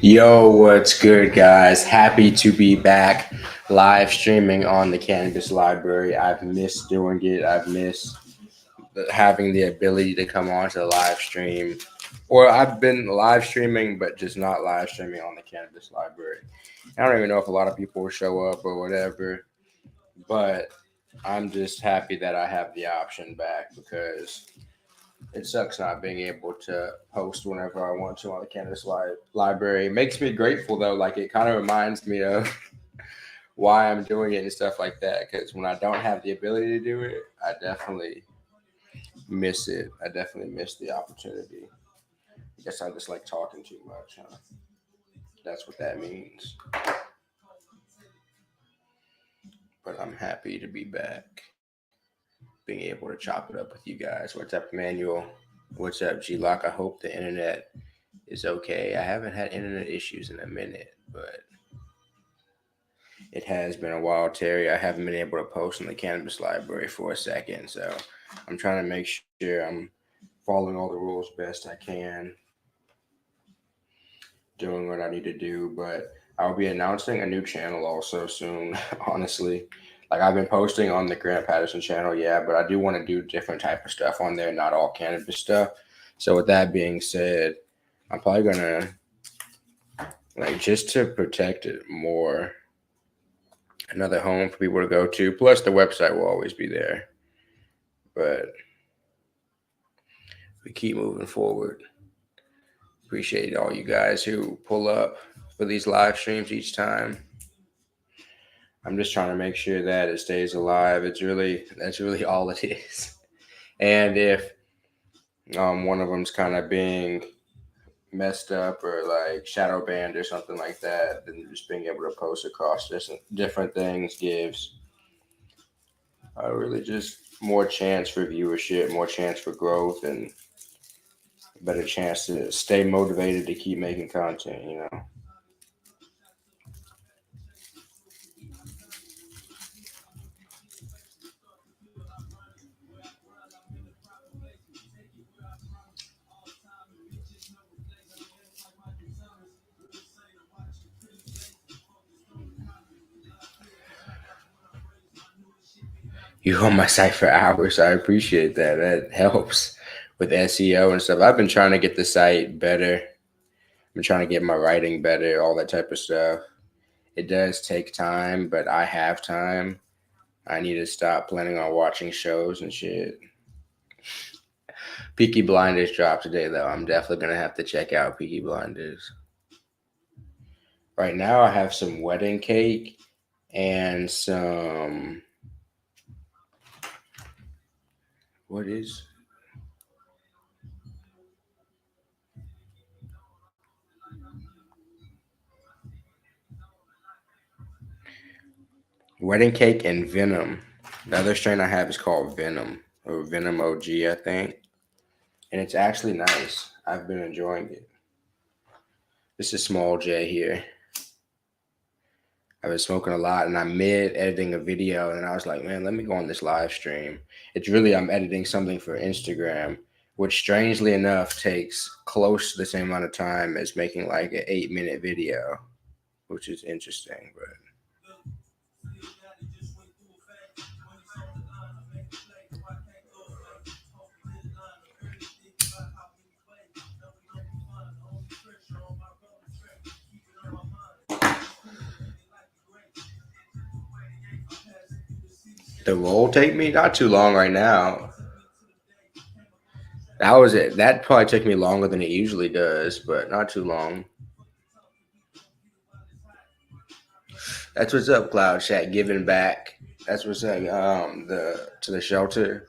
Yo, what's good, guys? Happy to be back live streaming on the Cannabis Library. I've missed doing it. I've missed having the ability to come on to the live stream. Or I've been live streaming, but just not live streaming on the Cannabis Library. I don't even know if a lot of people will show up or whatever, but I'm just happy that I have the option back because it sucks not being able to post whenever I want to on the Library. It makes me grateful though. Like it kind of reminds me of why I'm doing it and stuff like that. Because when I don't have the ability to do it, I definitely miss it. I definitely miss the opportunity. I guess I just like talking too much. Huh? That's what that means. But I'm happy to be back, being able to chop it up with you guys. What's up, Emmanuel? What's up, G Lock? I hope the internet is okay. I haven't had internet issues in a minute, but it has been a while, Terry. I haven't been able to post on the Cannabis Library for a second, so I'm trying to make sure I'm following all the rules best I can, doing what I need to do. But I'll be announcing a new channel also soon, honestly. Like I've been posting on the Grant Patterson channel, yeah, but I do want to do different type of stuff on there, not all cannabis stuff. So with that being said, I'm probably gonna like just to protect it more, another home for people to go to. Plus, the website will always be there. But we keep moving forward. Appreciate all you guys who pull up for these live streams each time. I'm just trying to make sure that it stays alive. That's really all it is. And if one of them's kind of being messed up or like shadow banned or something like that, then just being able to post across different things gives really just more chance for viewership, more chance for growth, and a better chance to stay motivated to keep making content. You on my site for hours. I appreciate that. That helps with SEO and stuff. I've been trying to get the site better. I've been trying to get my writing better, all that type of stuff. It does take time, but I have time. I need to stop planning on watching shows and shit. Peaky Blinders dropped today, though. I'm definitely gonna have to check out Peaky Blinders. Right now, I have some wedding cake and some. What is wedding cake and Venom? The other strain I have is called Venom or Venom OG, I think, and it's actually nice. I've been enjoying it. This is Small J here. I've been smoking a lot, and I'm mid editing a video, and I was like, man, let me go on this live stream. It's really I'm editing something for Instagram, which strangely enough takes close to the same amount of time as making like an 8-minute video, which is interesting. But the roll take me not too long right now. That was it. That probably took me longer than it usually does, but not too long. That's what's up, Cloud Chat. Giving back. That's what's up. The to the shelter.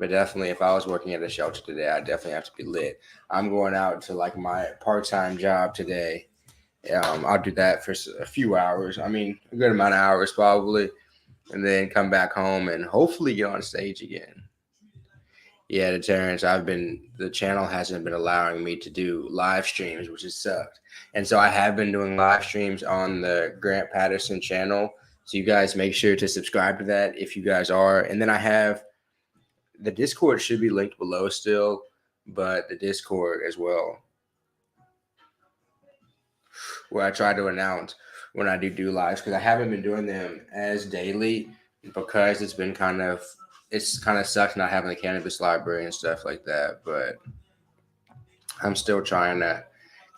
But definitely, if I was working at a shelter today, I definitely have to be lit. I'm going out to like my part-time job today. I'll do that for a few hours. I mean, a good amount of hours probably, and then come back home and hopefully get on stage again. Yeah, to Terrence, the channel hasn't been allowing me to do live streams, which has sucked. And so I have been doing live streams on the Grant Patterson channel. So you guys make sure to subscribe to that if you guys are. And then I have the Discord should be linked below still, but the Discord as well. where I try to announce when I do lives because I haven't been doing them as daily because it's kind of sucks not having the cannabis library and stuff like that. But I'm still trying to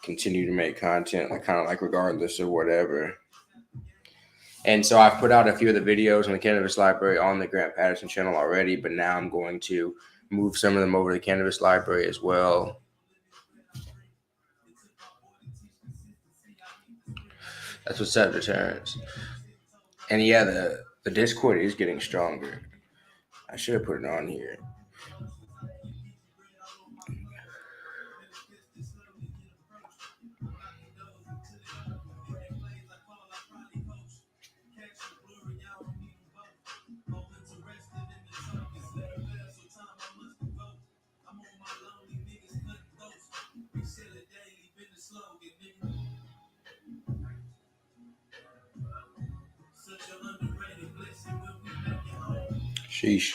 continue to make content, like kind of like regardless of whatever. And so I've put out a few of the videos on the cannabis library on the Grant Patterson channel already, but now I'm going to move some of them over to the cannabis library as well. That's what's up, deterrence. And yeah, the Discord is getting stronger. I should have put it on here. Sheesh.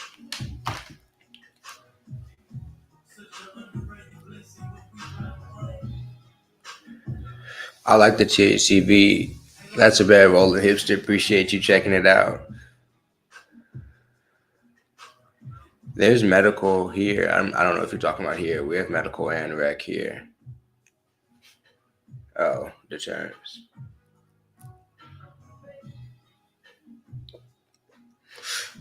I like the THCV. That's a bad roll of hipster. Appreciate you checking it out. There's medical here. I don't know if you're talking about here. We have medical and rec here. Oh, deterrence.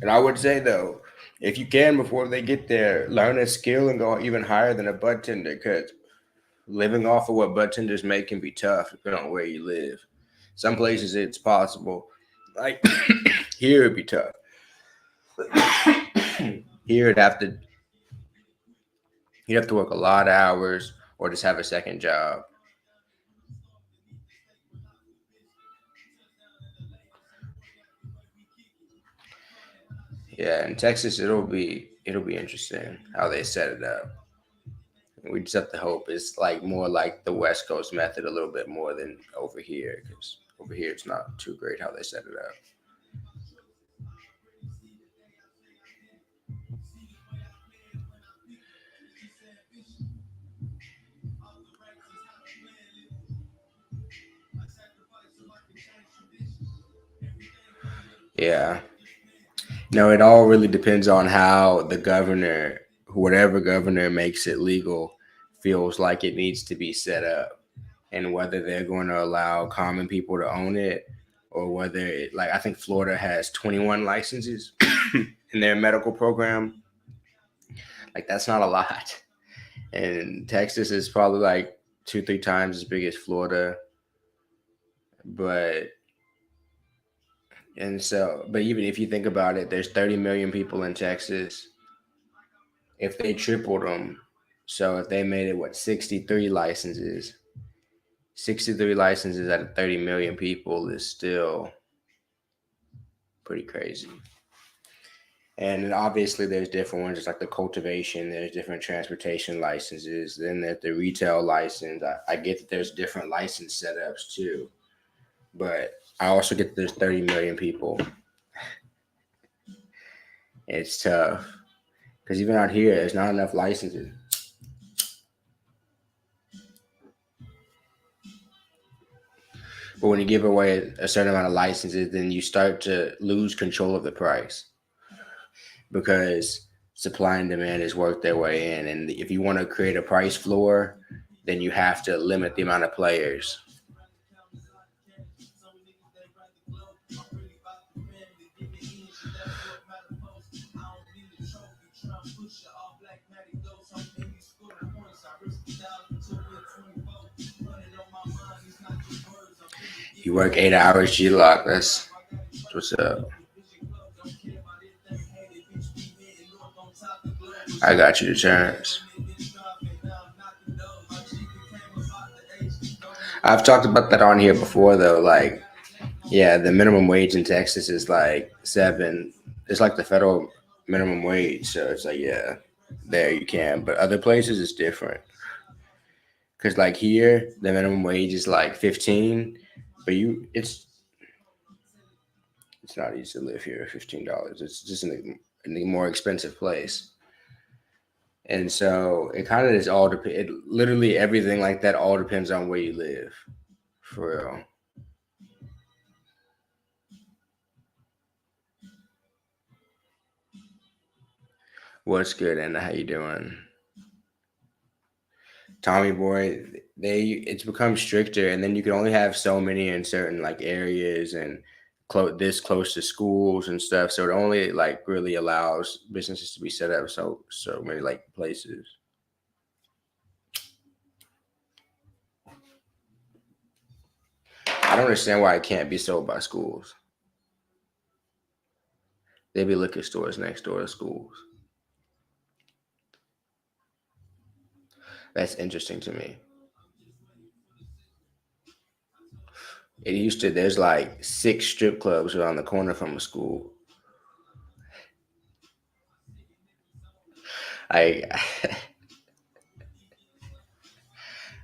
And I would say though, if you can before they get there, learn a skill and go even higher than a bud tender. Because living off of what bud tenders make can be tough depending on where you live. Some places it's possible. Like here it'd be tough. Here you'd have to work a lot of hours or just have a second job. Yeah, in Texas it'll be interesting how they set it up. We just have to hope it's like more like the West Coast method a little bit more than over here because over here it's not too great how they set it up. Yeah. No, it all really depends on how the governor, whatever governor makes it legal, feels like it needs to be set up, and whether they're going to allow common people to own it, or whether it, like I think Florida has 21 licenses in their medical program. Like that's not a lot, and Texas is probably like 2 3 times as big as Florida, but but even if you think about it, there's 30 million people in Texas. If they tripled them, so if they made it what 63 licenses out of 30 million people is still pretty crazy. And then obviously there's different ones, just like the cultivation. There's different transportation licenses. Then there's the retail license. I get that there's different license setups too, but I also get that there's 30 million people. It's tough because even out here, there's not enough licenses. But when you give away a certain amount of licenses, then you start to lose control of the price because supply and demand has worked their way in. And if you want to create a price floor, then you have to limit the amount of players. You work 8 hours G Lock. That's what's up. I got you the chance. I've talked about that on here before though. Like, yeah, the minimum wage in Texas is like 7. It's like the federal minimum wage. So it's like, yeah, there you can. But other places it's different. Cause like here, the minimum wage is like 15, but it's not easy to live here. $15. It's just in a more expensive place. And so it kind of is all depend. It literally everything like that all depends on where you live. For real. What's good, and how you doing? Tommy boy, it's become stricter, and then you can only have so many in certain like areas and this close to schools and stuff. So it only like really allows businesses to be set up so many like places. I don't understand why it can't be sold by schools. They be liquor stores next door to schools. That's interesting to me. It used to. There's like six strip clubs around the corner from a school. I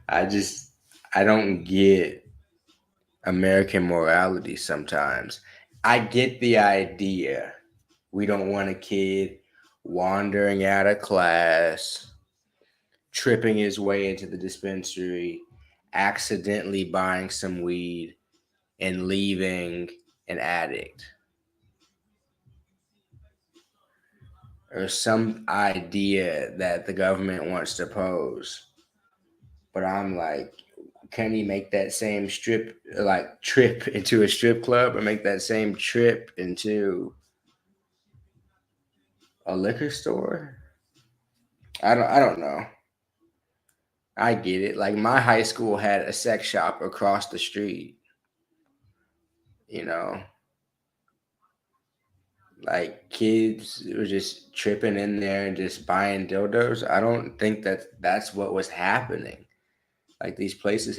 I just I don't get American morality sometimes. I get the idea. We don't want a kid wandering out of class, tripping his way into the dispensary, accidentally buying some weed, and leaving an addict or some idea that the government wants to pose. But I'm like, can he make that same trip into a strip club or make that same trip into a liquor store? I don't know. I get it. Like my high school had a sex shop across the street, you know. Like kids were just tripping in there and just buying dildos. I don't think that's what was happening. Like these places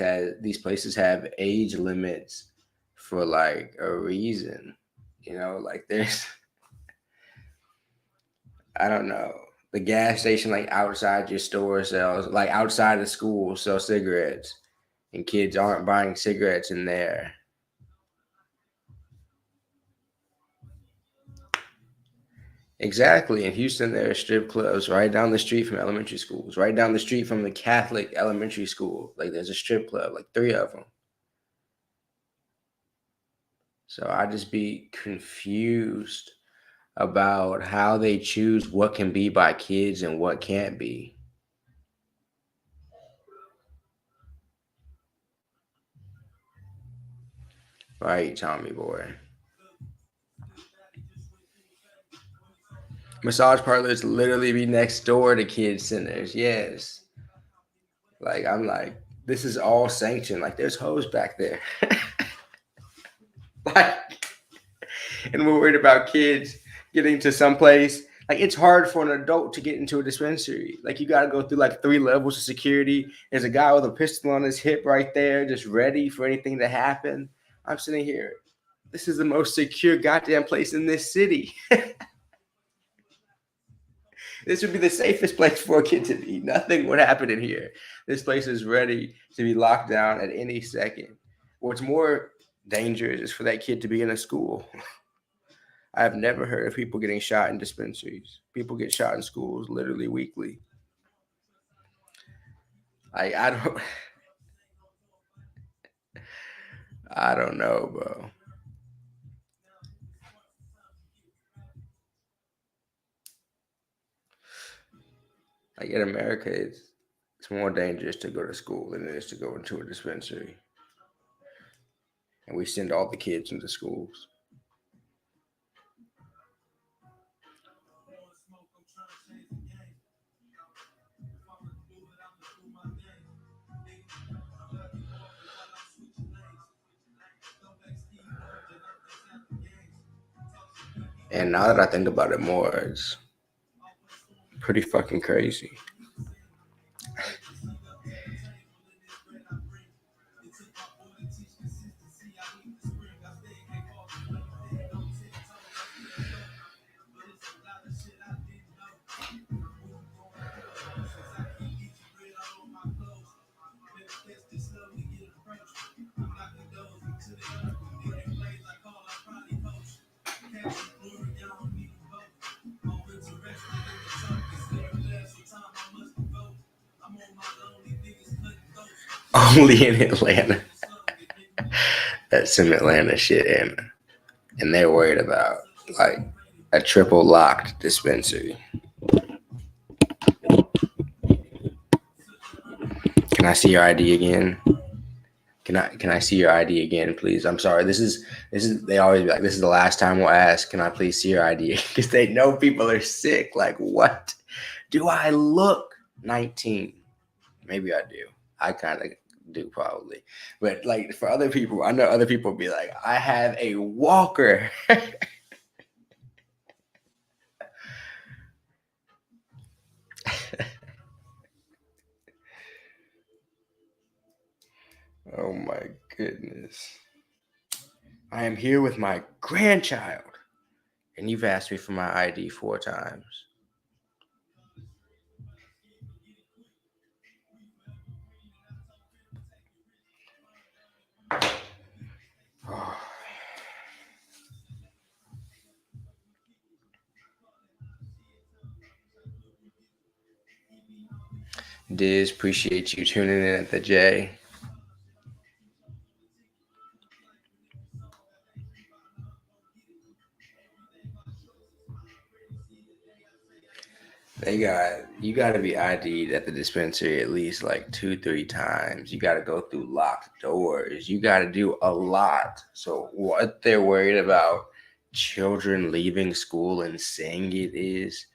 have age limits for like a reason. Like there's I don't know. The gas station like outside your store sells like outside of school sell cigarettes and kids aren't buying cigarettes in there. Exactly. In Houston, there are strip clubs right down the street from elementary schools, right down the street from the Catholic elementary school. Like there's a strip club, like three of them. So I just be confused about how they choose what can be by kids and what can't be. Right, Tommy boy. Massage parlors literally be next door to kids centers. Yes. Like I'm like, this is all sanctioned. Like there's hoes back there. Like, and we're worried about kids getting to some place. Like it's hard for an adult to get into a dispensary. Like you got to go through like three levels of security. There's a guy with a pistol on his hip right there, just ready for anything to happen. I'm sitting here. This is the most secure goddamn place in this city. This would be the safest place for a kid to be. Nothing would happen in here. This place is ready to be locked down at any second. What's more dangerous is for that kid to be in a school. I have never heard of people getting shot in dispensaries. People get shot in schools literally weekly. I don't I don't know, bro. Like in America, it's more dangerous to go to school than it is to go into a dispensary. And we send all the kids into schools. And now that I think about it more, it's pretty fucking crazy. Only in Atlanta. That's some Atlanta shit, and they're worried about like a triple locked dispensary. Can I see your ID again? Can I see your ID again, please? I'm sorry. This is they always be like, this is the last time we'll ask. Can I please see your ID? Because they know people are sick. Like, what? Do I look 19? Maybe I do. I kind of do probably. But like for other people, I know other people be like, I have a walker. Oh my goodness. I am here with my grandchild. And you've asked me for my ID 4 times. Oh. Diz, appreciate you tuning in at the J. You got to be ID'd at the dispensary at least like 2, 3 times. You got to go through locked doors. You got to do a lot. So what they're worried about children leaving school and saying it is,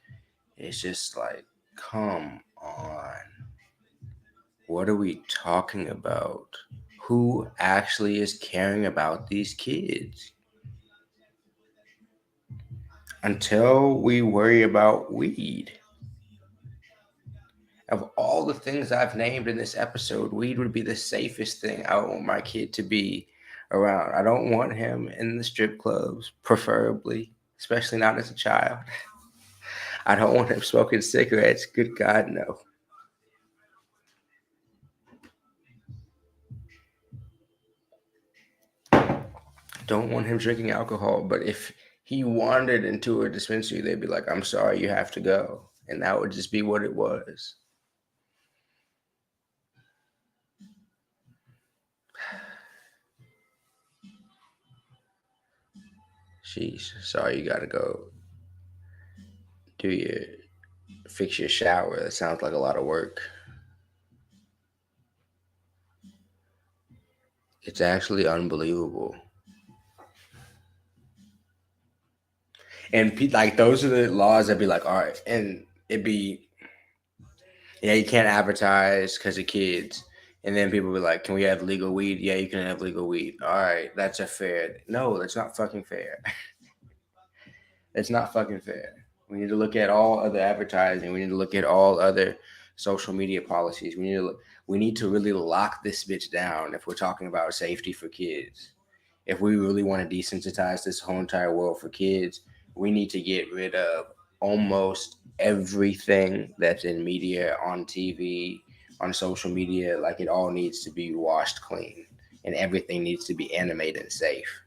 it's just like, come on. What are we talking about? Who actually is caring about these kids? Until we worry about weed. Of all the things I've named in this episode, weed would be the safest thing I want my kid to be around. I don't want him in the strip clubs, preferably, especially not as a child. I don't want him smoking cigarettes. Good God, no. Don't want him drinking alcohol, but if he wandered into a dispensary, they'd be like, I'm sorry, you have to go. And that would just be what it was. Sheesh, sorry, you gotta go fix your shower. That sounds like a lot of work. It's actually unbelievable. And like those are the laws that be like, all right, and it'd be, yeah, you can't advertise because of kids. And then people be like, can we have legal weed? Yeah, you can have legal weed. All right, that's a fair. No, that's not fucking fair. It's not fucking fair. We need to look at all other advertising. We need to look at all other social media policies. We need to really lock this bitch down if we're talking about safety for kids. If we really want to desensitize this whole entire world for kids, we need to get rid of almost everything that's in media, on TV, on social media. Like it all needs to be washed clean, and everything needs to be animated and safe.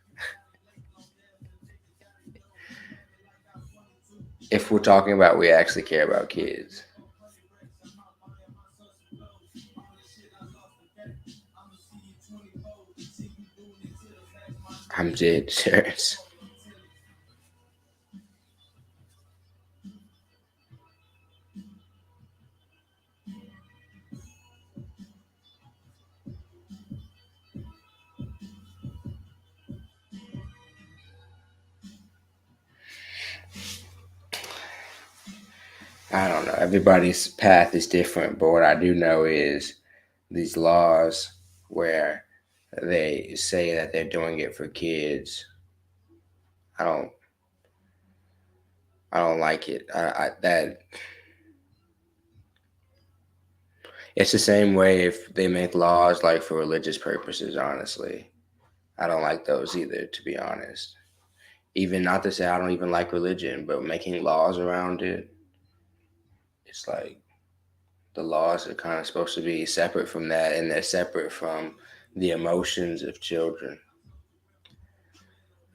If we're talking about we actually care about kids. I'm dead serious. I don't know. Everybody's path is different, but what I do know is these laws where they say that they're doing it for kids. I don't. I don't like it. That it's the same way if they make laws like for religious purposes. Honestly, I don't like those either. To be honest, even not to say I don't even like religion, but making laws around it, it's like the laws are kind of supposed to be separate from that, and they're separate from the emotions of children.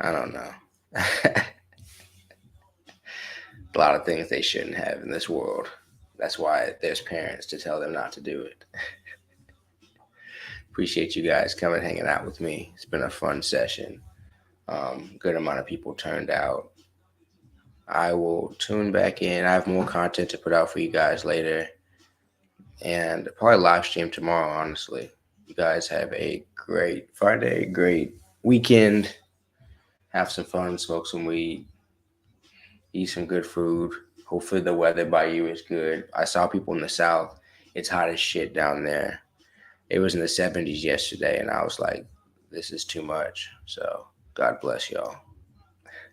I don't know. A lot of things they shouldn't have in this world. That's why there's parents to tell them not to do it. Appreciate you guys coming hanging out with me. It's been a fun session. Good amount of people turned out. I will tune back in. I have more content to put out for you guys later, and probably live stream tomorrow. Honestly, you guys have a great Friday, great weekend. Have some fun, smoke some weed, eat some good food. Hopefully, the weather by you is good. I saw people in the south. It's hot as shit down there. It was in the 70s yesterday, and I was like, this is too much. So, God bless y'all.